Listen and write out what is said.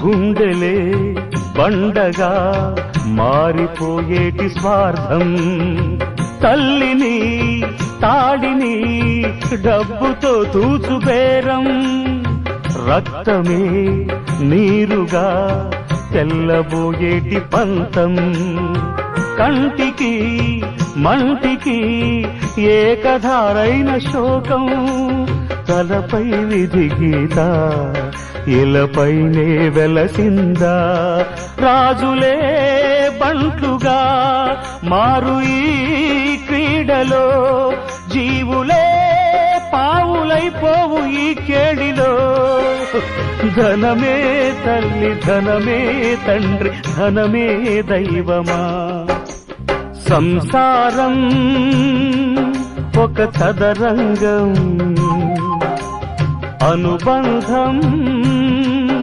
గుండెలే బండగా మారిపోయేటి స్వార్థం, తల్లిని తాడిని డబ్బుతో తూచుబేరం, రక్తమే నీరుగా తెల్లబోయేటి పంతం, కంటికి మంటికి ఏకధారైన శోకం, తలపై విధి గీత ఇలపైనే వెలసిందా, రాజులే బంట్లుగా మారు ఈ క్రీడలో, జీవులే పావులైపోవు ఈ కేడిలో, ధనమే తల్లి ధనమే తండ్రి ధనమే దైవమా, సంసారం ఒక చదరంగం, అనుబంధం